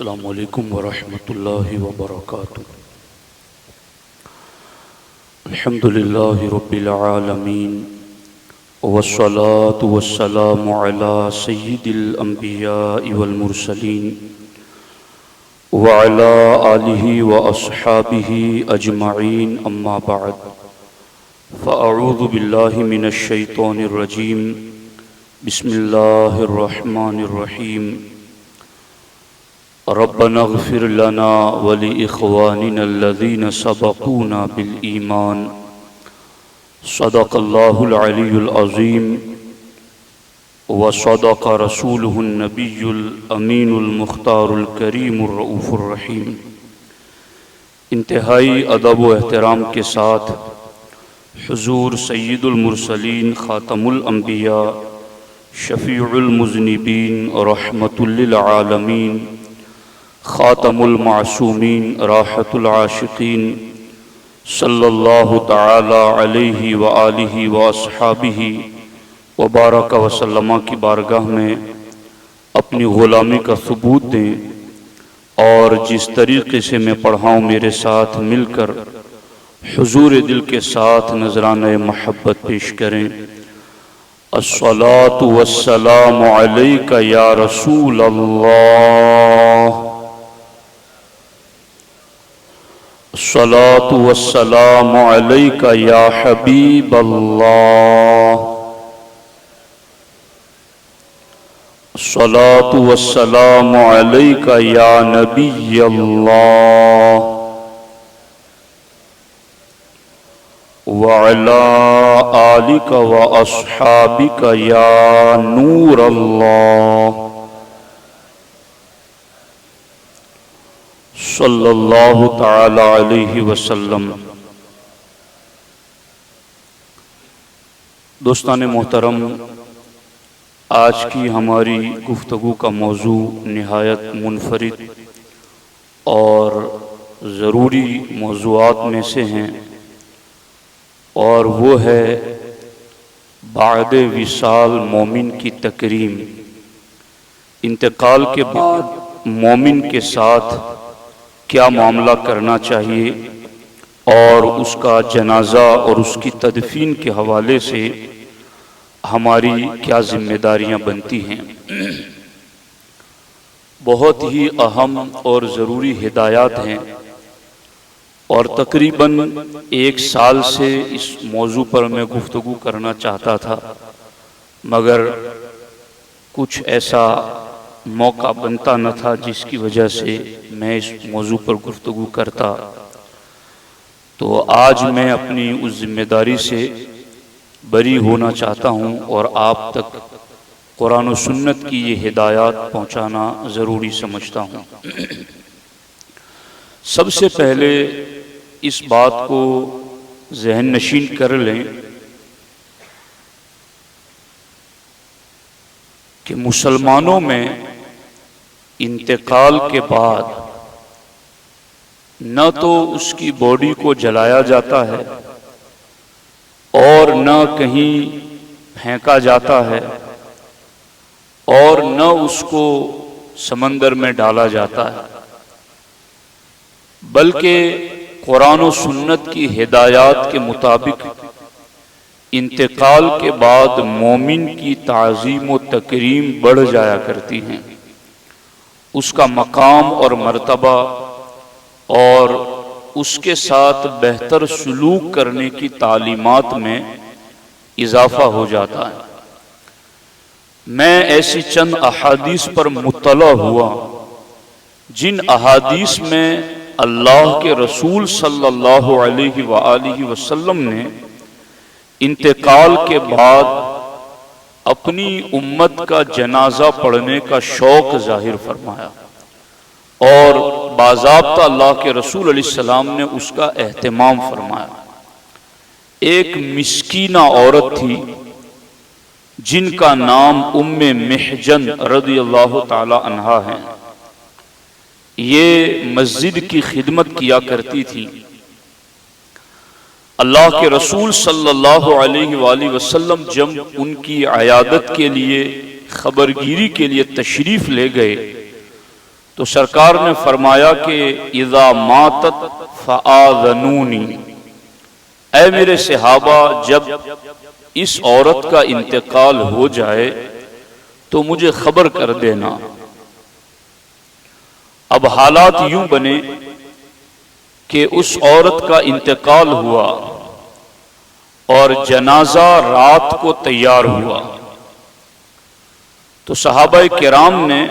السلام علیکم ورحمۃ اللہ وبرکاتہ۔ الحمد للہ رب العالمین والصلاة والسلام علی سید الانبیاء والمرسلین وعلی آلہ واصحابہ اجمعین، اما بعد فاعوذ باللہ من الشیطان الرجیم، بسم اللہ الرحمن الرحیم۔ ربنا اغفر لنا ولإخواننا الذين سبقونا بالإيمان، صدق الله العلي العظيم وصدق رسوله النبي الأمين المختار الكريم الرؤوف الرحيم۔ انتہائی ادب و احترام کے ساتھ حضور سید المرسلین، خاتم الانبیاء، شفیع المذنبین، رحمت للعالمین، خاتم المعصومین، راحت العاشقین، صلی اللہ تعالی علیہ وآلہ واصحابہ وبارک وسلم کی بارگاہ میں اپنی غلامی کا ثبوت دیں، اور جس طریقے سے میں پڑھا ہوں میرے ساتھ مل کر حضور دل کے ساتھ نذرانہ محبت پیش کریں۔ الصلاۃ والسلام علیک یا رسول اللہ، الصلاۃ والسلام علیک یا حبیب اللہ، الصلاۃ والسلام علیک یا نبی اللہ، وعلی آلک واصحابک یا نور اللہ، صلی اللہ تعالی علیہ وسلم۔ دوستان محترم، آج کی ہماری گفتگو کا موضوع نہایت منفرد اور ضروری موضوعات میں سے ہیں، اور وہ ہے بعد وصال مومن کی تکریم۔ انتقال کے بعد مومن کے ساتھ کیا معاملہ کرنا چاہیے، اور اس کا جنازہ اور اس کی تدفین کے حوالے سے ہماری کیا ذمہ داریاں بنتی ہیں۔ بہت ہی اہم اور ضروری ہدایات ہیں، اور تقریباً 1 سال سے اس موضوع پر میں گفتگو کرنا چاہتا تھا، مگر کچھ ایسا موقع بنتا نہ تھا جس کی وجہ سے میں اس موضوع پر گفتگو کرتا۔ تو آج میں اپنی اس ذمہ داری سے بری ہونا چاہتا ہوں، اور آپ تک قرآن و سنت کی یہ ہدایات پہنچانا ضروری سمجھتا ہوں۔ سب سے پہلے اس بات کو ذہن نشین کر لیں کہ مسلمانوں میں انتقال کے بعد نہ تو اس کی باڈی کو جلایا جاتا ہے، اور نہ کہیں پھینکا جاتا ہے، اور نہ اس کو سمندر میں ڈالا جاتا ہے، بلکہ قرآن و سنت کی ہدایات کے مطابق انتقال کے بعد مومن کی تعظیم و تکریم بڑھ جایا کرتی ہیں۔ اس کا مقام اور مرتبہ اور اس کے ساتھ بہتر سلوک کرنے کی تعلیمات میں اضافہ ہو جاتا ہے۔ میں ایسی چند احادیث پر مطلع ہوا جن احادیث میں اللہ کے رسول صلی اللہ علیہ وآلہ وسلم نے انتقال کے بعد اپنی امت کا جنازہ پڑھنے کا شوق ظاہر فرمایا، اور باضابطہ اللہ کے رسول علیہ السلام نے اس کا اہتمام فرمایا۔ ایک مسکینہ عورت تھی جن کا نام ام محجن رضی اللہ تعالی عنہا ہے۔ یہ مسجد کی خدمت کیا کرتی تھی۔ اللہ کے رسول صلی اللہ علیہ وآلہ وسلم جب ان کی عیادت کے لیے، خبرگیری کے لیے تشریف لے گئے تو سرکار نے فرمایا کہ اذا ماتت فآذنونی، اے میرے صحابہ جب اس عورت کا انتقال ہو جائے تو مجھے خبر کر دینا۔ اب حالات یوں بنے کہ اس عورت کا انتقال ہوا اور جنازہ رات کو تیار ہوا، تو صحابہ کرام نے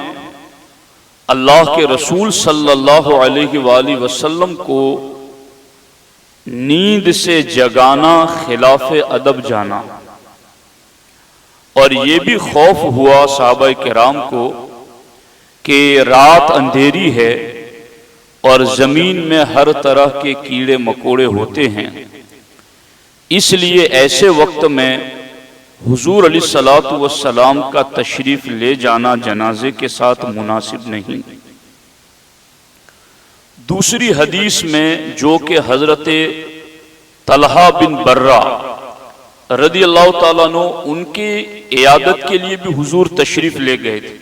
اللہ کے رسول صلی اللہ علیہ وآلہ وسلم کو نیند سے جگانا خلاف ادب جانا، اور یہ بھی خوف ہوا صحابہ کرام کو کہ رات اندھیری ہے اور زمین میں ہر طرح کے کیڑے مکوڑے ہوتے ہیں، اس لیے ایسے وقت میں حضور علیہ الصلوۃ والسلام کا تشریف لے جانا جنازے کے ساتھ مناسب نہیں۔ دوسری حدیث میں جو کہ حضرت طلحہ بن برہ رضی اللہ تعالیٰ عنہ ان کی عیادت کے لیے بھی حضور تشریف لے گئے تھے،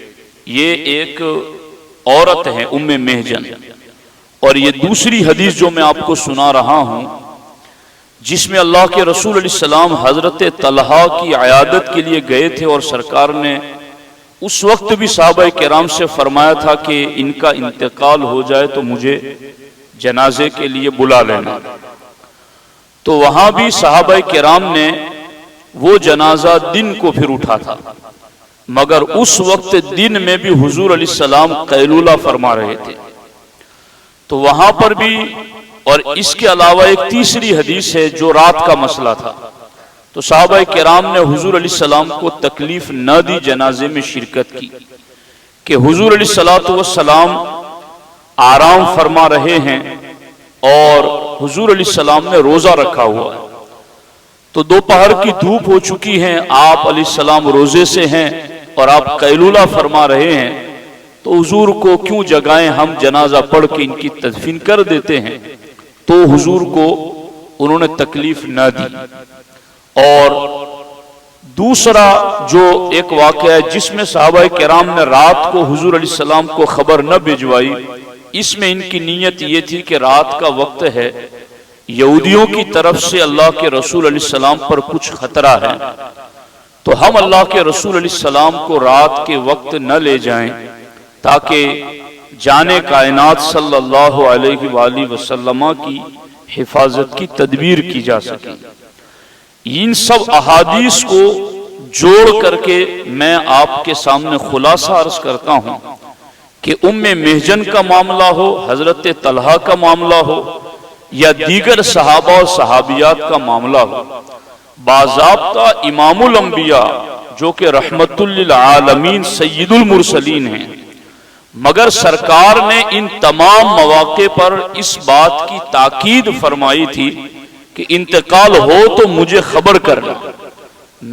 یہ ایک عورت ہے ام محجن، اور یہ دوسری حدیث جو میں آپ کو سنا رہا ہوں جس میں اللہ کے رسول علیہ السلام حضرت طلحہ کی عیادت کے لیے گئے تھے، اور سرکار نے اس وقت بھی صحابہ کرام سے فرمایا تھا کہ ان کا انتقال ہو جائے تو مجھے جنازے کے لیے بلا لینا، تو وہاں بھی صحابہ کرام نے وہ جنازہ دن کو پھر اٹھا تھا، مگر اس وقت دن میں بھی حضور علیہ السلام قیلولہ فرما رہے تھے، تو وہاں پر بھی۔ اور اس کے علاوہ ایک تیسری حدیث ہے جو رات کا مسئلہ تھا، تو صحابہ کرام نے حضور علیہ السلام کو تکلیف نہ دی جنازے میں شرکت کی، کہ حضور علیہ السلام آرام فرما رہے ہیں اور حضور علیہ السلام نے روزہ رکھا ہوا ہے، تو دوپہر کی دھوپ ہو چکی ہے، آپ علیہ السلام روزے سے ہیں اور آپ قیلولہ فرما رہے ہیں، تو حضور کو کیوں جگائیں، ہم جنازہ پڑھ کے ان کی تدفین کر دیتے ہیں، تو حضور کو انہوں نے تکلیف نہ دی۔ اور دوسرا جو ایک واقعہ ہے جس میں صحابہ کرام نے رات کو حضور علیہ السلام کو خبر نہ بھجوائی، اس میں ان کی نیت یہ تھی کہ رات کا وقت ہے، یہودیوں کی طرف سے اللہ کے رسول علیہ السلام پر کچھ خطرہ ہے، تو ہم اللہ کے رسول علیہ السلام کو رات کے وقت نہ لے جائیں تاکہ جانے کائنات صلی اللہ علیہ وآلہ وسلم کی حفاظت کی تدبیر کی جا سکے۔ ان سب احادیث کو جوڑ کر کے میں آپ کے سامنے خلاصہ عرض کرتا ہوں کہ ام محجن کا معاملہ ہو، حضرت طلحہ کا معاملہ ہو، یا دیگر صحابہ اور صحابیات کا معاملہ ہو، باضابطہ امام الانبیاء جو کہ رحمت للعالمین سید المرسلین ہیں، مگر سرکار نے ان تمام مواقع پر اس بات کی تاکید فرمائی تھی کہ انتقال ہو تو مجھے خبر کرنا،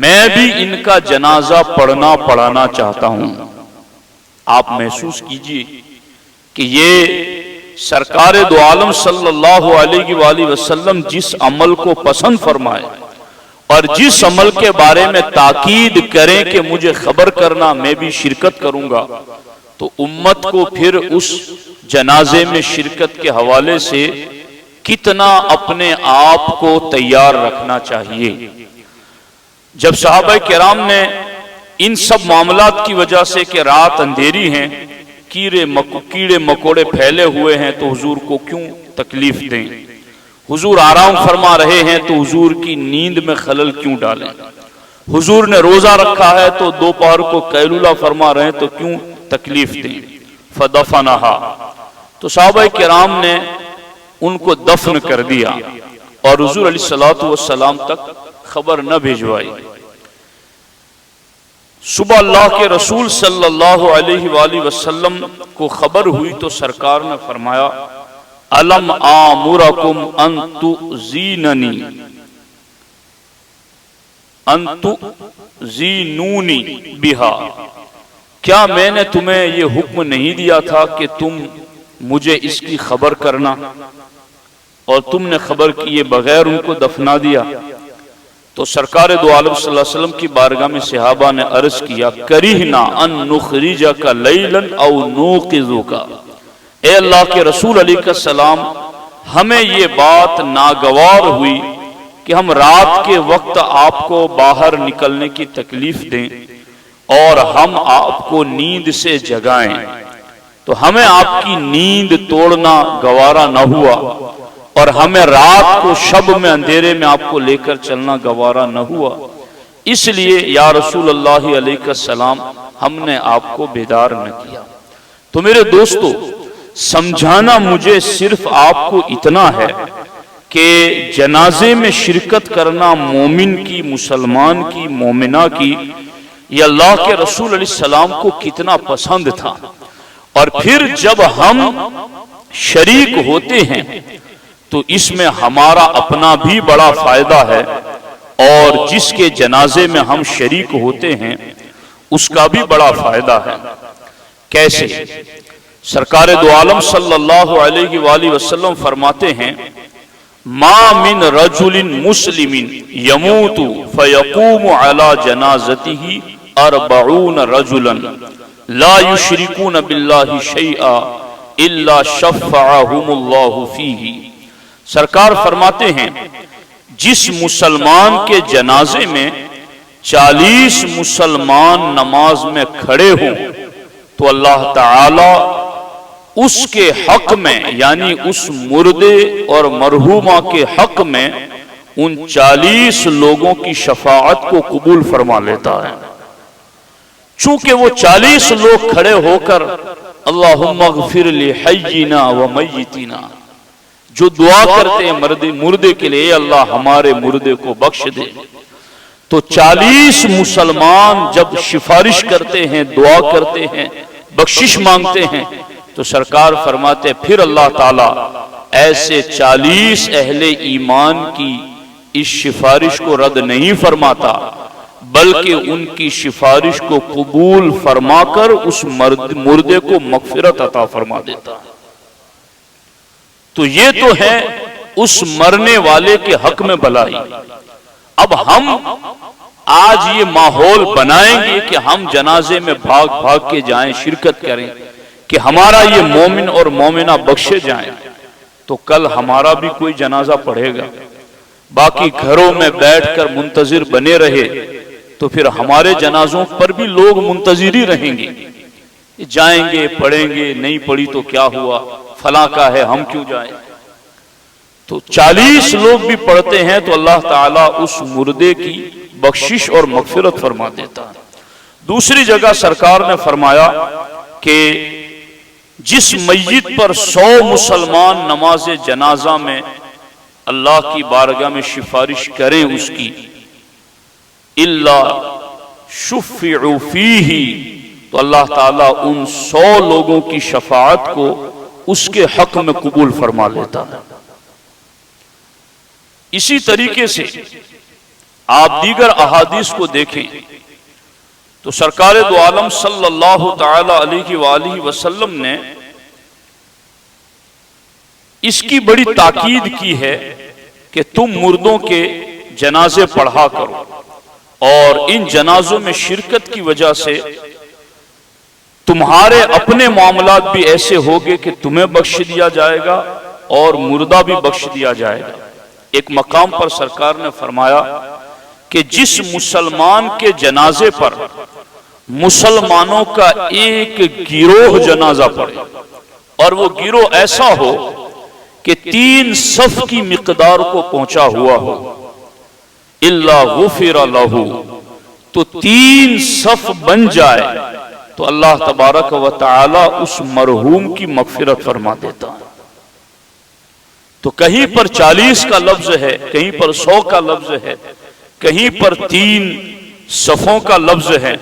میں بھی ان کا جنازہ پڑھانا چاہتا ہوں۔ آپ محسوس کیجئے کہ یہ سرکار دو عالم صلی اللہ علیہ وآلہ وسلم جس عمل کو پسند فرمائے اور جس عمل کے بارے میں تاکید کریں کہ مجھے خبر کرنا، میں بھی شرکت کروں گا، تو امت کو پھر اس جنازے میں شرکت کے حوالے سے کتنا اپنے آپ کو تیار رکھنا چاہیے۔ جب صحابہ کرام نے ان سب معاملات کی وجہ سے کہ رات اندھیری ہیں، کیڑے مکوڑے پھیلے ہوئے ہیں، تو حضور کو کیوں تکلیف دیں، حضور آرام فرما رہے ہیں تو حضور کی نیند میں خلل کیوں ڈالیں، حضور نے روزہ رکھا ہے تو دوپہر کو قیلولہ فرما رہے ہیں تو کیوں تکلیف دیں۔ فدفنہا، تو صحابہ کرام نے ان کو دفن کر دیا اور حضور علیہ السلام تک خبر نہ بھیجوائی۔ صبح اللہ کے رسول صلی اللہ علیہ وآلہ وسلم کو خبر ہوئی تو سرکار نے فرمایا الم آمرکم ان تؤذیننی ان تؤذینونی بہا، کیا میں نے تمہیں یہ حکم نہیں دیا تھا کہ تم مجھے اس کی خبر کرنا، اور تم نے خبر کیے بغیر ان کو دفنا دیا۔ تو سرکار دو عالم صلی اللہ علیہ وسلم کی بارگاہ میں صحابہ نے عرض کیا کریہنا ان نخرجک لیلا او نوقظک، اے اللہ کے رسول علیہ السلام، ہمیں یہ بات ناگوار ہوئی کہ ہم رات کے وقت آپ کو باہر نکلنے کی تکلیف دیں اور ہم آپ کو نیند سے جگائیں، تو ہمیں آپ کی نیند توڑنا گوارا نہ ہوا، اور ہمیں رات کو شب میں اندھیرے میں آپ کو لے کر چلنا گوارا نہ ہوا، اس لیے یا رسول اللہ علیہ السلام ہم نے آپ کو بیدار نہ کیا۔ تو میرے دوستو، سمجھانا مجھے صرف آپ کو اتنا ہے کہ جنازے میں شرکت کرنا مومن کی، مسلمان کی، مومنہ کی، یہ اللہ کے رسول علیہ السلام کو کتنا پسند تھا، اور پھر جب ہم شریک ہوتے ہیں تو اس میں ہمارا اپنا بھی بڑا فائدہ ہے، اور جس کے جنازے میں ہم شریک ہوتے ہیں اس کا بھی بڑا فائدہ ہے۔ کیسے؟ سرکار دو عالم صلی اللہ علیہ وآلہ وسلم فرماتے ہیں، ما من رجل مسلم یموت فیقوم علی جنازته 40 رجلا لا یشرکون باللہ شیئا الا شفعہم اللہ فیہ۔ سرکار فرماتے ہیں، جس مسلمان کے جنازے میں 40 مسلمان نماز میں کھڑے ہوں تو اللہ تعالی اس کے حق میں، یعنی اس مردے اور مرحومہ کے حق میں، ان 40 لوگوں کی شفاعت کو قبول فرما لیتا ہے۔ چونکہ وہ 40 لوگ کھڑے ہو کر اللہم اغفر لحینا و میتنا، جو دعا کرتے ہیں مردے کے لیے، اللہ ہمارے مردے کو بخش دے، تو 40 مسلمان جب سفارش کرتے ہیں، دعا کرتے ہیں، بخشش مانگتے ہیں، تو سرکار فرماتے پھر اللہ تعالیٰ ایسے 40 اہل ایمان کی اس سفارش کو رد نہیں فرماتا، بلکہ ان کی سفارش کو قبول فرما کر اس مردے کو مغفرت عطا فرما دیتا۔ تو یہ تو ہے اس مرنے والے کے حق میں بھلائی۔ اب ہم آج یہ ماحول بنائیں گے کہ ہم جنازے میں بھاگ بھاگ کے جائیں، شرکت کریں کہ ہمارا یہ مومن اور مومنہ بخشے جائیں، تو کل ہمارا بھی کوئی جنازہ پڑھے گا، باقی گھروں میں بیٹھ کر منتظر بنے رہے تو پھر ہمارے جنازوں پر بھی لوگ منتظر ہی رہیں گے، جائیں گے، پڑھیں گے، نہیں پڑھی تو کیا ہوا، فلاں کا ہے ہم کیوں جائیں۔ تو 40 لوگ بھی پڑھتے ہیں تو اللہ تعالیٰ اس مردے کی بخشش اور مغفرت فرما دیتا ہے۔ دوسری جگہ سرکار نے فرمایا کہ جس میت پر 100 مسلمان نماز جنازہ میں اللہ کی بارگاہ میں سفارش کریں اس کی، الا شفعوا فیہ، تو اللہ تعالیٰ ان 100 لوگوں کی شفاعت کو اس کے حق میں قبول فرما لیتا ہے۔ اسی طریقے سے آپ دیگر احادیث کو دیکھیں تو سرکار دو عالم صلی اللہ تعالی علیہ وآلہ وسلم نے اس کی بڑی تاکید کی ہے کہ تم مردوں کے جنازے پڑھا کرو، اور ان جنازوں میں شرکت کی وجہ سے تمہارے اپنے معاملات بھی ایسے ہوگے کہ تمہیں بخش دیا جائے گا اور مردہ بھی بخش دیا جائے گا۔ ایک مقام پر سرکار نے فرمایا کہ جس مسلمان کے جنازے پر مسلمانوں کا ایک گروہ جنازہ پڑے، اور وہ گروہ ایسا ہو کہ 3 صف کی مقدار کو پہنچا ہوا ہو، الا غفر لہ، تو 3 صف بن جائے تو اللہ تبارک و تعالی اس مرحوم کی مغفرت فرما دیتا ہے۔ تو کہیں پر 40 کا لفظ ہے، کہیں پر 100 کا لفظ ہے، کہیں پر 3 صفوں کا لفظ ہے۔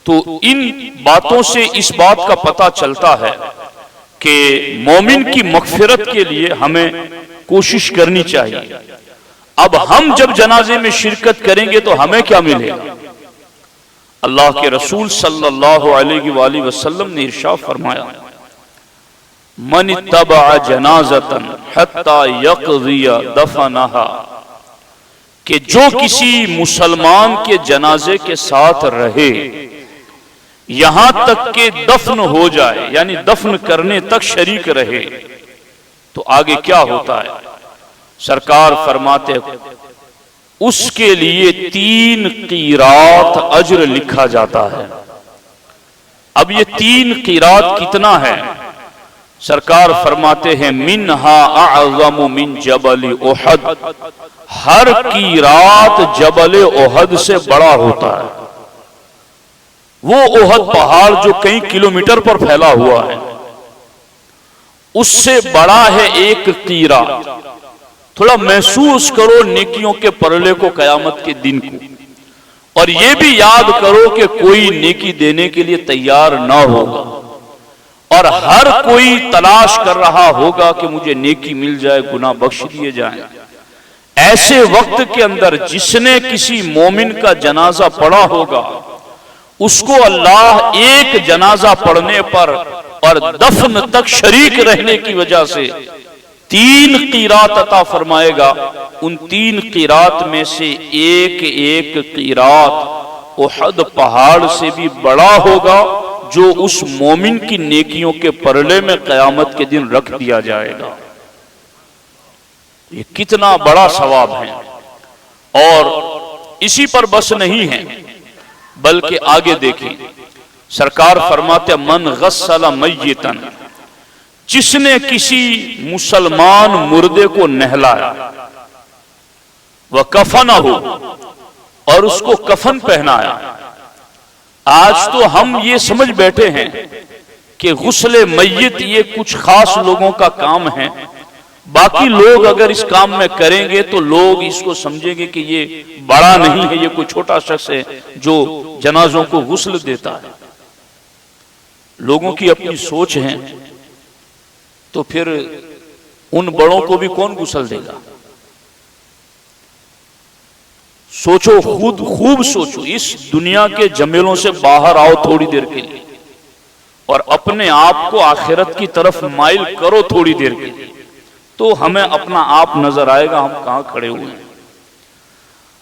تو ان باتوں سے اس بات کا پتہ چلتا ہے کہ مومن کی مغفرت کے لیے ہمیں کوشش کرنی چاہیے۔ اب ہم جب جنازے میں شرکت کریں گے تو ہمیں کیا ملے گا؟ اللہ کے رسول صلی اللہ علیہ وآلہ وسلم نے ارشاد فرمایا، من اتبع جنازتا حتی یقضی دفنہا، کہ جو کسی مسلمان کے جنازے کے ساتھ رہے، یہاں تک کہ دفن ہو جائے، یعنی دفن کرنے تک شریک رہے، تو آگے کیا ہوتا ہے؟ سرکار فرماتے اس کے لیے 3 قیرات اجر لکھا جاتا ہے۔ اب یہ 3 قیرات کتنا ہے؟ سرکار فرماتے ہیں منہا اعظم من جبل احد، ہر قیرات جبل احد سے بڑا ہوتا ہے۔ وہ احد پہاڑ جو کئی کلومیٹر پر پھیلا ہوا ہے، اس سے بڑا ہے ایک قیرات۔ تھوڑا محسوس کرو نیکیوں کے پرلے کو قیامت کے دن کو، اور یہ بھی یاد کرو کہ کوئی نیکی دینے کے لیے تیار نہ ہوگا، اور ہر کوئی تلاش کر رہا ہوگا کہ مجھے نیکی مل جائے، گناہ بخش دیے جائیں۔ ایسے وقت کے اندر جس نے کسی مومن کا جنازہ پڑھا ہوگا، اس کو اللہ ایک جنازہ پڑھنے پر اور دفن تک شریک رہنے کی وجہ سے 3 قیرات عطا فرمائے گا۔ ان 3 قیرات میں سے ایک قیرات احد پہاڑ سے بھی بڑا ہوگا، جو اس مومن کی نیکیوں کے پرلے میں قیامت کے دن رکھ دیا جائے گا۔ یہ کتنا بڑا ثواب ہے۔ اور اسی پر بس نہیں ہے، بلکہ آگے دیکھیں، سرکار فرماتے من غسل میتن، جس نے کسی مسلمان مردے کو نہلایا، وَكَفَنَهُ، اور اس کو کفن پہنایا۔ آج تو ہم یہ سمجھ بیٹھے ہیں کہ غسل میت یہ کچھ خاص لوگوں کا کام ہے، باقی لوگ اگر اس کام میں کریں گے تو لوگ اس کو سمجھیں گے کہ یہ بڑا نہیں ہے، یہ کوئی چھوٹا شخص ہے جو جنازوں کو غسل دیتا ہے۔ لوگوں کی اپنی سوچ ہے، تو پھر ان بڑوں کو بھی کون غسل دے گا؟ سوچو، خود خوب سوچو، اس دنیا کے جمیلوں سے باہر آؤ تھوڑی دیر کے لیے، اور اپنے آپ کو آخرت کی طرف مائل کرو تھوڑی دیر کے لیے، تو ہمیں اپنا آپ نظر آئے گا ہم کہاں کھڑے ہوئے ہیں۔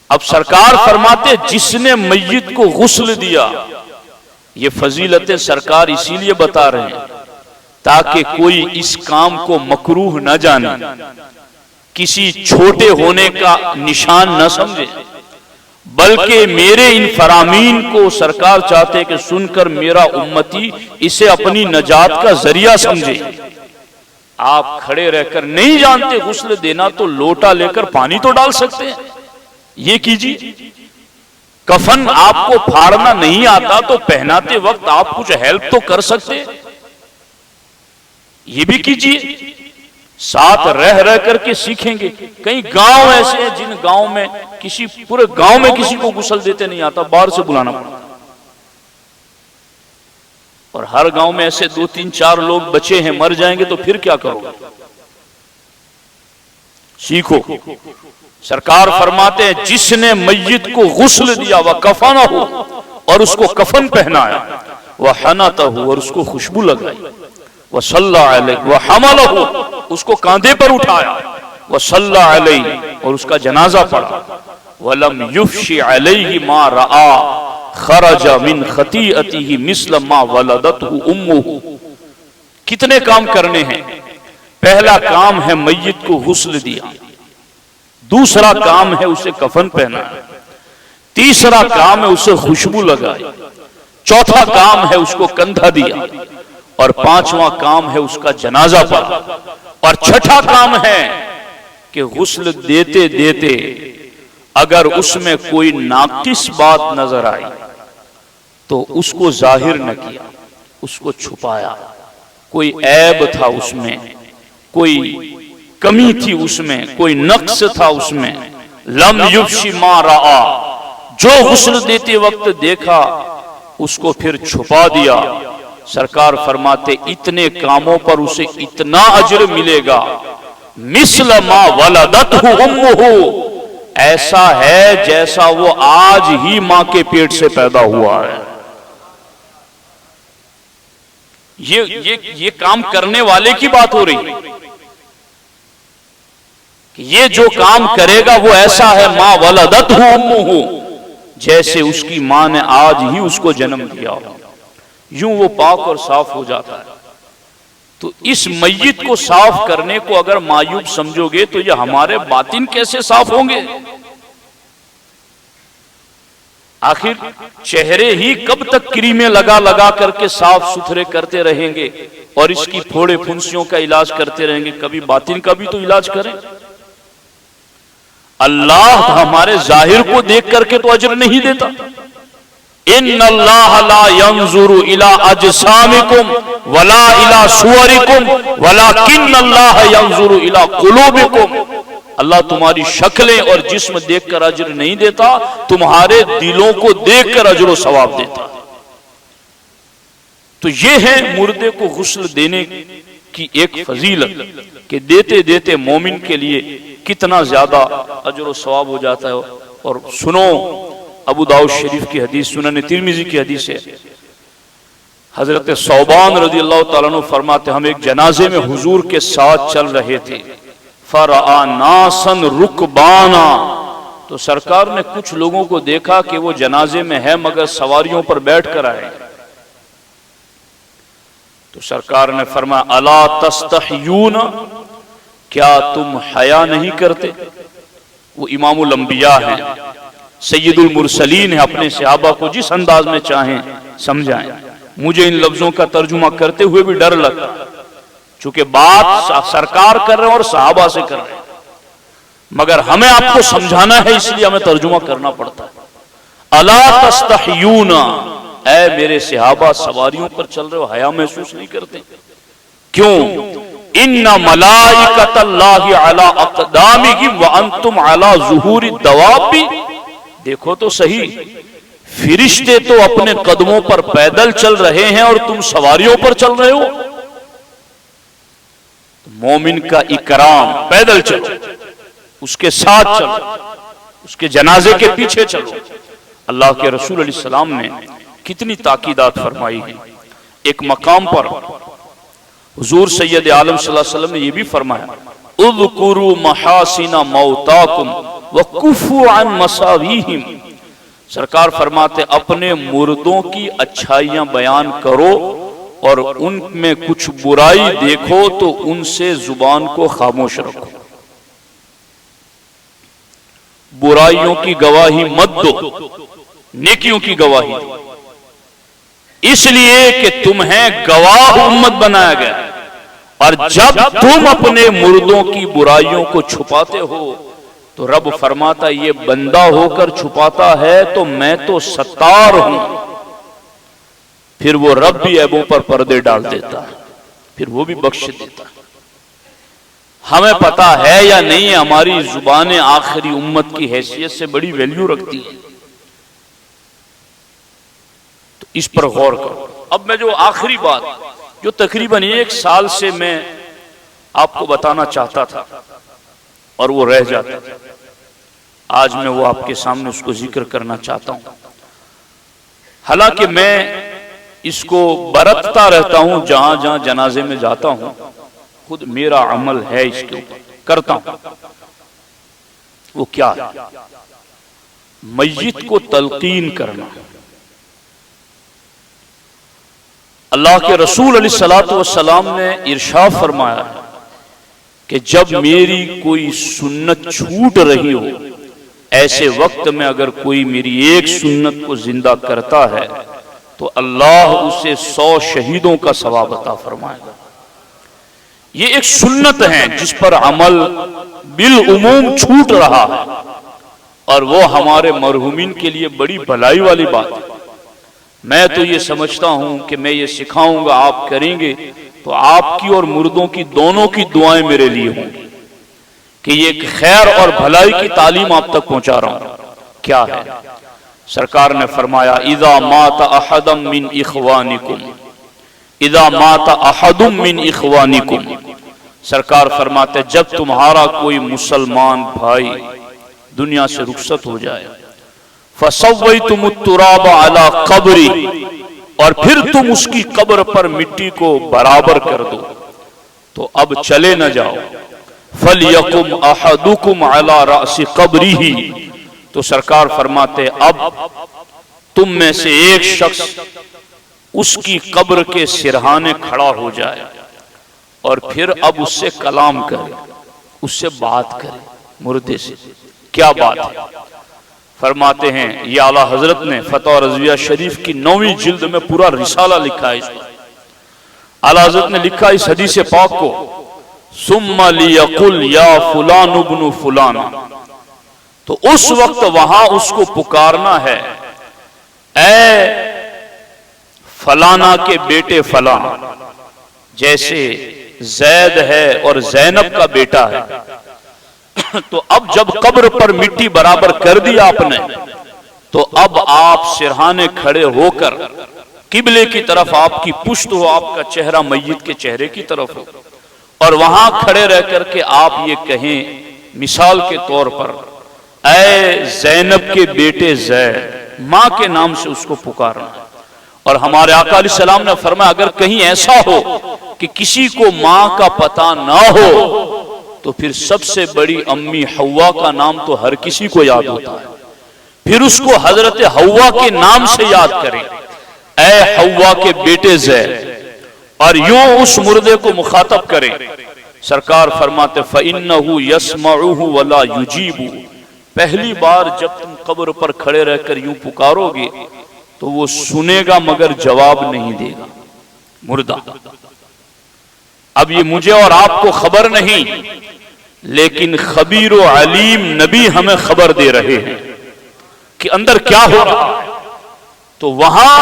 اب سرکار فرماتے جس نے میت کو غسل دیا، یہ فضیلت سرکار اسی لیے بتا رہے ہیں تاکہ کوئی اس کام کو مکروہ نہ جانے، کسی چھوٹے ہونے کا نشان نہ سمجھے، بلکہ میرے ان فرامین کو سرکار چاہتے کہ سن کر میرا امتی اسے اپنی نجات کا ذریعہ سمجھے۔ آپ کھڑے رہ کر نہیں جانتے غسل دینا تو لوٹا لے کر پانی تو ڈال سکتے ہیں، یہ کیجیے۔ کفن آپ کو پھاڑنا نہیں آتا تو پہناتے وقت آپ کچھ ہیلپ تو کر سکتے، یہ بھی کیجیے۔ ساتھ رہ کر کے سیکھیں گے۔ کئی گاؤں ایسے ہیں جن گاؤں میں پورے گاؤں میں کسی کو غسل دیتے نہیں آتا، باہر سے بلانا پڑتا، اور ہر گاؤں میں ایسے 2 3 4 لوگ بچے ہیں، مر جائیں گے تو پھر کیا کرو گے؟ سیکھو۔ سرکار فرماتے ہیں جس نے میت کو غسل دیا، وَكَفَنَهُ، اور اس کو کفن پہنایا، وَحَنَتَهُ، اور اس کو خوشبو لگائی، وَصَلَّى عَلَيْهِ، وَحَمَلَهُ، اس کو کاندھے پر اٹھایا، وَصَلَّى عَلَيْهِ، اور اس کا جنازہ پڑھا، وَلَمْ يُفْشِ عَلَيْهِ مَا رَآ خَرَجَ مِنْ خَطِيئَتِهِ مِثْلَ مَا وَلَدَتْهُ أُمُّهُ۔ کتنے کام کرنے ہیں؟ پہلا کام ہے میت کو غسل دیا، دوسرا کام ہے اسے کفن پہنایا، تیسرا کام ہے اسے خوشبو لگائی، چوتھا کام ہے اس کو کندھا دیا، اور پانچواں کام ہے اس کا جنازہ پڑھا، اور چھٹا کام ہے کہ غسل دیتے دیتے اگر اس میں کوئی ناقص بات نظر آئی تو اس کو ظاہر نہ کیا، اس کو چھپایا۔ کوئی عیب تھا اس میں، کوئی کمی تھی اس میں، کوئی نقص تھا اس میں، لم یفش ما رآ، جو غسل دیتے وقت دیکھا اس کو پھر چھپا دیا۔ سرکار فرماتے اتنے کاموں پر اسے اتنا اجر ملے گا، مثل ما ولدتہ امہ، ایسا ہے جیسا وہ آج ہی ماں کے پیٹ سے پیدا ہوا ہے۔ یہ کام کرنے والے کی بات ہو رہی ہے کہ یہ جو کام کرے گا وہ ایسا ہے ما ولدتہ امہ، جیسے اس کی ماں نے آج ہی اس کو جنم دیا ہو۔ یوں وہ پاک اور صاف ہو جاتا ہے۔ تو اس میت کو صاف کرنے کو اگر معیوب سمجھو گے تو یہ ہمارے باطن کیسے صاف ہوں گے؟ آخر چہرے ہی کب تک کریمیں لگا لگا کر کے صاف ستھرے کرتے رہیں گے اور اس کی پھوڑے پھنسیوں کا علاج کرتے رہیں گے؟ کبھی باطن کا بھی تو علاج کریں۔ اللہ ہمارے ظاہر کو دیکھ کر کے تو اجر نہیں دیتا۔ ان اللہ لا ينظر الى اجسامکم ولا الى صورکم ولکن اللہ ينظر الى قلوبکم۔ اللہ تمہاری شکلیں اور جسم دیکھ کر اجر نہیں دیتا، تمہارے دلوں کو دیکھ کر اجر و ثواب دیتا۔ تو یہ ہے مردے کو غسل دینے کی ایک فضیلت کہ دیتے دیتے مومن کے لیے کتنا زیادہ اجر و ثواب ہو جاتا ہے۔ اور سنو، ابو داؤد شریف کی حدیث، سنن ترمذی کی حدیث ہے، حضرت ثوبان رضی اللہ تعالیٰ عنہ فرماتے ہم ایک جنازے میں حضور کے ساتھ چل رہے تھے، فرآ ناسن رکبانا، تو سرکار نے کچھ لوگوں کو دیکھا کہ وہ جنازے میں ہے مگر سواریوں پر بیٹھ کر آئے۔ تو سرکار نے فرمایا الا تستحیون، کیا تم حیا نہیں کرتے؟ وہ امام الانبیاء ہیں، سید المرسلین ہیں، اپنے صحابہ کو جس انداز میں چاہیں سمجھائیں۔ مجھے ان لفظوں کا ترجمہ کرتے ہوئے بھی ڈر لگتا، چونکہ بات سرکار کر رہے ہیں اور صحابہ سے کر رہے ہیں، مگر ہمیں آپ کو سمجھانا ہے اس لیے ہمیں ترجمہ کرنا پڑتا ہے۔ الا تستحیون، اے میرے صحابہ سواریوں پر چل رہے ہو، حیا محسوس نہیں کرتے؟ کیوں؟ ان ملائکۃ اللہ علی اقدامہم وانتم علی ظہور الدواب، دیکھو تو صحیح، فرشتے تو اپنے قدموں پر پیدل چل رہے ہیں اور تم سواریوں پر چل رہے ہو۔ مومن کا اکرام، پیدل چلو، اس کے ساتھ چلو، اس کے جنازے کے پیچھے چلو۔ اللہ کے رسول علیہ السلام نے کتنی تاکیدات فرمائی ہیں۔ ایک مقام پر حضور سید عالم صلی اللہ علیہ وسلم نے یہ بھی فرمایا اذکروا محاسن موتاکم وکفوا عن مساویہم، سرکار فرماتے اپنے مردوں کی اچھائیاں بیان کرو اور ان میں کچھ برائی دیکھو تو ان سے زبان کو خاموش رکھو، برائیوں کی گواہی مت دو، نیکیوں کی گواہی دو، اس لیے کہ تمہیں گواہ امت بنایا گیا، اور جب تم اپنے مردوں کی برائیوں کو چھپاتے ہو تو رب فرماتا یہ بندہ ہو کر چھپاتا ہے تو میں تو ستار ہوں، پھر وہ رب بھی عیبوں پر پردے ڈال دیتا ہے، پھر وہ بھی بخش دیتا ہے۔ ہمیں پتا ہے یا نہیں ہماری زبانیں آخری امت کی حیثیت سے بڑی ویلیو رکھتی ہیں، تو اس پر غور کرو۔ اب میں جو آخری بات جو تقریباً 1 سال سے میں آپ کو بتانا چاہتا تھا اور وہ رہ جاتا تھا، آج میں وہ آپ کے سامنے اس کو ذکر کرنا چاہتا ہوں۔ حالانکہ میں اس کو برتتا رہتا ہوں جہاں جہاں جنازے میں جاتا ہوں، خود میرا عمل ہے اس کے اوپر کرتا ہوں۔ وہ کیا ہے؟ میت کو تلقین کرنا۔ اللہ کے رسول علیہ الصلوۃ والسلام نے ارشاد فرمایا کہ جب میری کوئی سنت چھوٹ رہی ہو، ایسے وقت میں اگر کوئی میری ایک سنت کو زندہ کرتا ہے تو اللہ اسے 100 شہیدوں کا ثواب عطا فرمائے گا۔ یہ ایک سنت ہے جس پر عمل بالعموم چھوٹ رہا ہے، اور وہ ہمارے مرحومین کے لیے بڑی بھلائی والی بات ہے۔ میں تو یہ سمجھتا ہوں کہ میں یہ سکھاؤں گا، آپ کریں گے تو آپ کی اور مردوں کی دونوں کی دعائیں میرے لیے ہوں گی کہ یہ ایک خیر اور بھلائی کی تعلیم آپ تک پہنچا رہا ہوں۔ کیا ہے؟ سرکار نے فرمایا اذا مات احد من اخوانکم، اذا مات احد من اخوانکم، سرکار فرماتے جب تمہارا کوئی مسلمان بھائی دنیا سے رخصت ہو جائے، فَسَوَّيْتُمُ التُّرَابَ عَلَى قَبْرِ، اور پھر تم اس کی قبر پر مٹی کو برابر کر دو، تو اب چلے نہ جاؤ، فَلْيَقُمْ أَحَدُكُمْ عَلَى رَأْسِ قَبْرِهِ، تو سرکار فرماتے اب تم میں سے ایک شخص اس کی قبر کے سرہانے کھڑا ہو جائے اور پھر اب اس سے کلام کرے، اس سے بات کرے، مردے سے کیا بات ہے؟ فرماتے ہیں یہ اعلیٰ حضرت نے فتح رضویہ شریف کی 9ویں جلد میں پورا رسالہ لکھا ہے اس پر۔ اعلیٰ حضرت نے لکھا اس حدیث پاک کو، ثم لیقل یا فلان ابن فلان، تو اس وقت وہاں اس کو پکارنا ہے، اے فلانا کے بیٹے فلاں، جیسے زید ہے اور زینب کا بیٹا ہے۔ تو اب جب قبر پر مٹی برابر کر دی آپ نے، تو اب آپ سرہانے کھڑے ہو کر قبلے کی طرف آپ کی پشت ہو، آپ کا چہرہ میت کے چہرے کی طرف ہو، اور وہاں کھڑے رہ کر کے آپ یہ کہیں مثال کے طور پر، اے زینب کے بیٹے زید، ماں کے نام سے اس کو پکارنا ہے۔ اور ہمارے آقا علیہ السلام نے فرمایا اگر کہیں ایسا ہو کہ کسی کو ماں کا پتہ نہ ہو تو پھر سب سے بڑی امی حوا کا نام تو ہر کسی کو یاد ہوتا ہے، پھر اس کو حضرت حوا کے نام سے یاد کریں، اے حوا کے بیٹے زید، اور یوں اس مردے کو مخاطب کریں۔ سرکار فرماتے فَإِنَّهُ يَسْمَعُهُ وَلَا يُجِيبُ، پہلی بار جب تم قبر پر کھڑے رہ کر یوں پکارو گے تو وہ سنے گا مگر جواب نہیں دے گا، مردہ۔ اب یہ مجھے اور آپ کو خبر نہیں، لیکن خبیر و علیم نبی ہمیں خبر دے رہے ہیں کہ اندر کیا ہو رہا ہے۔ تو وہاں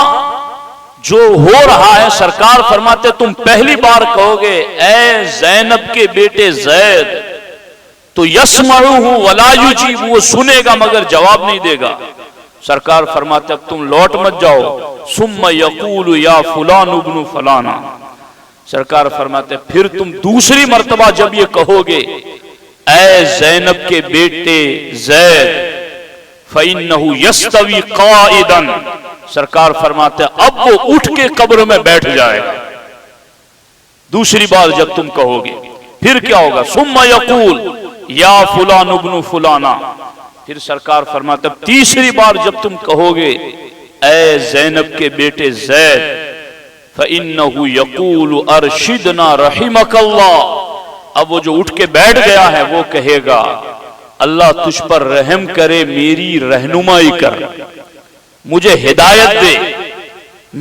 جو ہو رہا ہے سرکار فرماتے تم پہلی بار کہو گے اے زینب کے بیٹے زید، تو یسمعہ ولا یجیب، وہ سنے گا مگر جواب نہیں دے گا۔ سرکار فرماتے اب تم لوٹ مت جاؤ، ثم یقول یا فلان ابن فلانا، سرکار فرماتے پھر تم دوسری مرتبہ جب یہ کہو گے اے زینب کے بیٹے زید، فَإِنَّهُ يَسْتَوِي قَائِدًا، سرکار فرماتے اب وہ اٹھ کے قبر میں بیٹھ جائے گا۔ دوسری بار جب تم کہو گے پھر کیا ہوگا، ثُمَّ يَقُولُ یا فلان ابن فلانا، پھر سرکار فرماتے اب تیسری بار جب تم کہو گے اے زینب کے بیٹے زید، فَإِنَّهُ يَقُولُ أَرْشِدْنَا رَحِمَكَ اللَّهُ، اب وہ جو اٹھ کے بیٹھ گیا ہے وہ کہے گا اللہ تجھ پر رحم کرے، میری رہنمائی کر، مجھے ہدایت دے،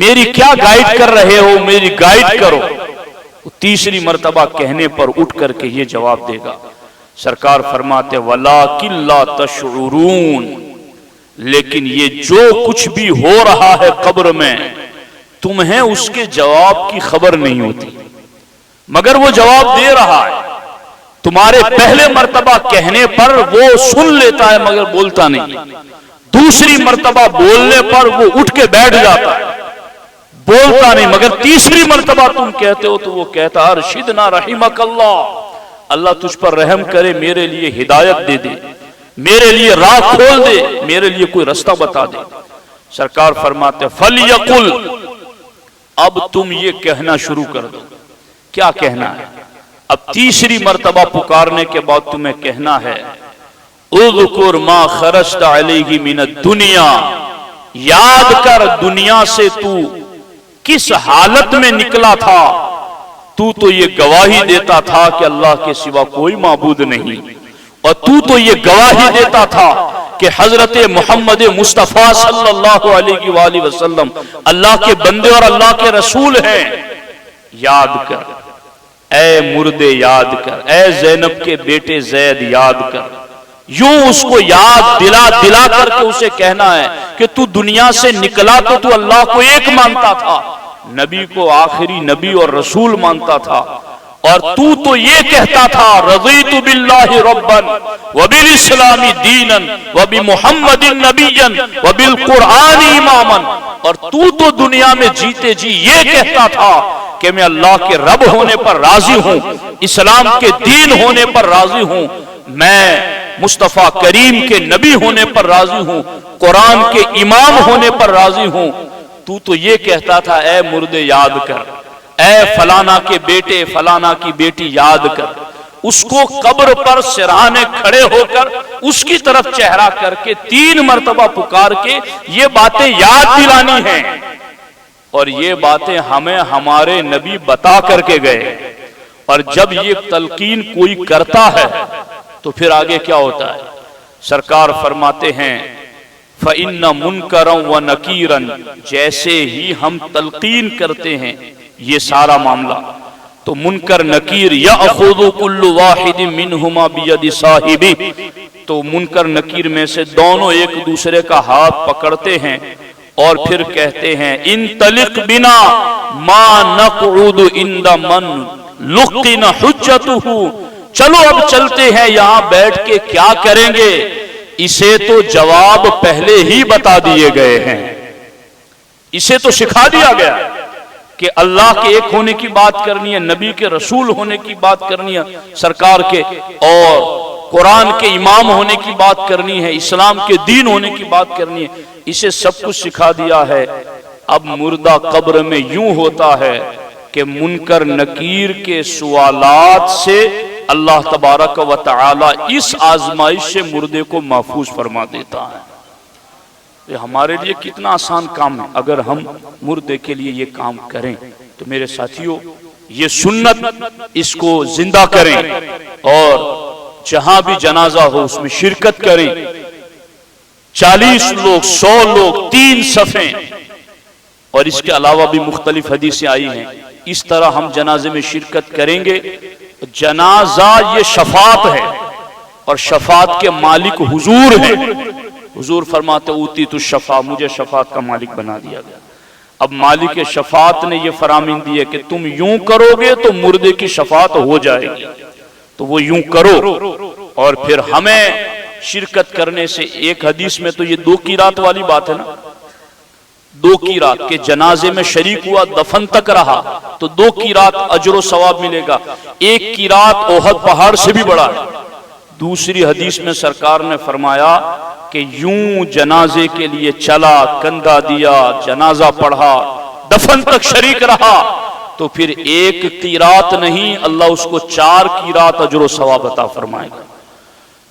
میری کیا گائیڈ کر رہے ہو، میری گائیڈ کرو۔ تیسری مرتبہ کہنے پر اٹھ کر کے یہ جواب دے گا۔ سرکار فرماتے وَلَٰكِن لَا تَشْعُرُونَ، لیکن یہ جو کچھ بھی ہو رہا ہے قبر میں تمہیں اس کے جواب کی خبر نہیں ہوتی، مگر وہ جواب دے رہا ہے۔ تمہارے پہلے مرتبہ کہنے پر وہ سن لیتا ہے مگر بولتا نہیں، دوسری مرتبہ بولنے پر وہ اٹھ کے بیٹھ جاتا ہے، بولتا نہیں، مگر تیسری مرتبہ تم کہتے ہو تو وہ کہتا ارشدنا رحمک اللہ، اللہ تجھ پر رحم کرے، میرے لیے ہدایت دے دے، میرے لیے راہ کھول دے، میرے لیے کوئی رستہ بتا دے۔ سرکار فرماتے فَلْيَقُلْ، اب تم یہ کہنا شروع کر دو۔ کیا کہنا ہے؟ اب تیسری مرتبہ پکارنے کے بعد تمہیں کہنا ہے اذکر ما خرجت علیہ من الدنیا، یاد کر دنیا سے تو کس حالت میں نکلا تھا، تو یہ گواہی دیتا تھا کہ اللہ کے سوا کوئی معبود نہیں، اور تو یہ گواہی دیتا تھا کہ حضرت محمد مصطفیٰ صلی اللہ علیہ وآلہ وسلم اللہ کے بندے اور اللہ کے رسول ہیں۔ یاد کر اے مردے، یاد کر اے زینب کے بیٹے زید، یاد کر۔ یوں اس کو یاد دلا کر کے اسے کہنا ہے کہ تو دنیا سے نکلا تو اللہ کو ایک مانتا تھا، نبی کو آخری نبی اور رسول مانتا تھا، اور تو یہ کہتا تھا رضیت باللہ ربا وبالاسلام دینا وبمحمد نبیا وبالقرآن اماما، اور تو دنیا میں جیتے جی یہ کہتا تھا کہ میں اللہ کے رب ہونے پر راضی ہوں، اسلام کے دین ہونے پر راضی ہوں، میں مصطفیٰ کریم کے نبی ہونے پر راضی ہوں، قرآن کے امام ہونے پر راضی ہوں۔ تو یہ کہتا تھا اے مردے یاد کر، اے فلانا کے بیٹے فلانا کی بیٹی یاد کر۔ اس کو قبر پر سرانے کھڑے ہو کر اس کی طرف چہرہ کر کے 3 مرتبہ پکار کے یہ باتیں یاد دلانی ہیں، اور یہ باتیں ہمیں ہمارے نبی بتا کر کے گئے، اور جب یہ تلقین کوئی کرتا ہے تو پھر آگے کیا ہوتا ہے؟ سرکار فرماتے ہیں فَإِنَّ مُنْكَرًا وَنَكِيرًا، جیسے ہی ہم تلقین کرتے ہیں یہ سارا معاملہ، تو منکر نکیر یأخذ کل واحد منہما بید صاحبہ، تو منکر نکیر میں سے دونوں ایک دوسرے کا ہاتھ پکڑتے ہیں اور پھر کہتے ہیں انطلق بنا ما نقعد عند من لقن حجتہ، چلو اب چلتے ہیں، یہاں بیٹھ کے کیا کریں گے، اسے تو جواب پہلے ہی بتا دیے گئے ہیں، اسے تو سکھا دیا گیا کہ اللہ کے ایک ہونے کی بات کرنی ہے، نبی کے رسول ہونے کی بات کرنی ہے سرکار کے، اور قرآن کے امام ہونے کی بات کرنی ہے، اسلام کے دین ہونے کی بات کرنی ہے، اسے سب کچھ سکھا دیا ہے۔ اب مردہ قبر میں یوں ہوتا ہے کہ منکر نکیر کے سوالات سے اللہ تبارک و تعالی اس آزمائش سے مردے کو محفوظ فرما دیتا ہے۔ یہ ہمارے لیے کتنا آسان کام ہے، اگر ہم مردے کے لیے یہ کام کریں تو میرے ساتھیوں یہ سنت اس کو زندہ کریں، اور جہاں بھی جنازہ ہو اس میں شرکت کریں، 40 لوگ 100 لوگ 3 صفیں، اور اس کے علاوہ بھی مختلف حدیثیں آئی ہیں، اس طرح ہم جنازے میں شرکت کریں گے۔ جنازہ یہ شفاعت ہے، اور شفاعت کے مالک حضور ہیں، حضور فرماتے اوتیت الشفاعہ، مجھے شفاعت کا مالک بنا دیا گیا۔ اب مالک شفاعت نے یہ فراہمی دی ہے کہ تم یوں کرو گے تو مردے کی شفاعت ہو جائے گی، تو وہ یوں کرو، اور پھر ہمیں شرکت کرنے سے، ایک حدیث میں تو یہ 2 کی رات والی بات ہے نا، 2 کی رات کے جنازے میں شریک ہوا، دفن تک رہا تو 2 کی رات اجر و ثواب ملے گا، 1 کی رات احد پہاڑ سے بھی بڑا ہے۔ دوسری حدیث میں سرکار نے فرمایا کہ یوں جنازے کے لیے چلا، کندھا دیا، جنازہ پڑھا، دفن تک شریک رہا، تو پھر 1 قیرات نہیں، اللہ اس کو 4 قیرات اجر و ثواب عطا فرمائے گا۔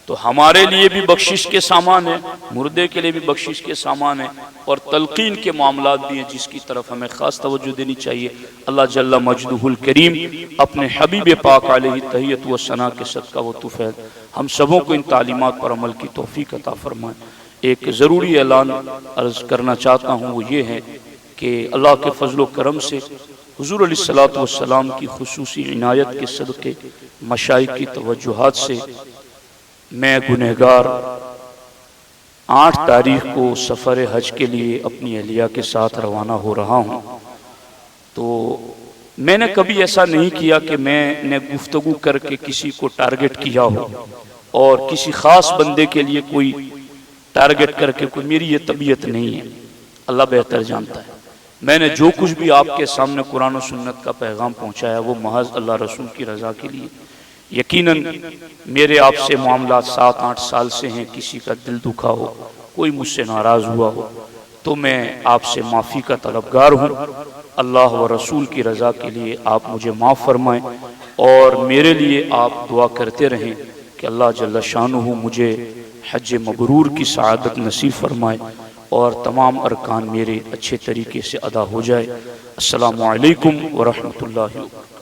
تو ہمارے لیے بھی بخشش کے سامان ہے، مردے کے لیے بھی بخشش کے سامان ہے، اور تلقین کے معاملات بھی ہیں جس کی طرف ہمیں خاص توجہ دینی چاہیے۔ اللہ جل مجدہ الکریم اپنے حبیب پاک علیہ تحیۃ و ثنا کے صدقہ و طفیل ہم سبوں کو ان تعلیمات پر عمل کی توفیق عطا فرمائے۔ ایک ضروری اعلان عرض کرنا چاہتا ہوں، وہ یہ ہے کہ اللہ کے فضل و کرم سے حضور علیہ الصلوۃ والسلام کی خصوصی عنایت کے صدقے، مشائخ کی توجہات سے میں گنہگار 8 تاریخ کو سفر حج کے لیے اپنی اہلیہ کے ساتھ روانہ ہو رہا ہوں۔ تو میں نے کبھی ایسا نہیں کیا کہ میں نے گفتگو کر کے کسی کو ٹارگٹ کیا ہو، اور کسی خاص بندے کے لیے کوئی ٹارگٹ کر کے کوئی، میری یہ طبیعت نہیں ہے، اللہ بہتر جانتا ہے۔ میں نے جو کچھ بھی آپ کے سامنے قرآن و سنت کا پیغام پہنچایا وہ محض اللہ رسول کی رضا کے لیے۔ یقیناً میرے آپ سے معاملات 7-8 سال سے ہیں، کسی کا دل دکھا ہو، کوئی مجھ سے ناراض ہوا ہو تو میں آپ سے معافی کا طلبگار ہوں۔ اللہ و رسول کی رضا کے لیے آپ مجھے معاف فرمائیں، اور میرے لیے آپ دعا کرتے رہیں کہ اللہ جل شانہ مجھے حج مبرور کی سعادت نصیب فرمائے، اور تمام ارکان میرے اچھے طریقے سے ادا ہو جائے۔ السلام علیکم ورحمۃ اللہ وبرکاتہ۔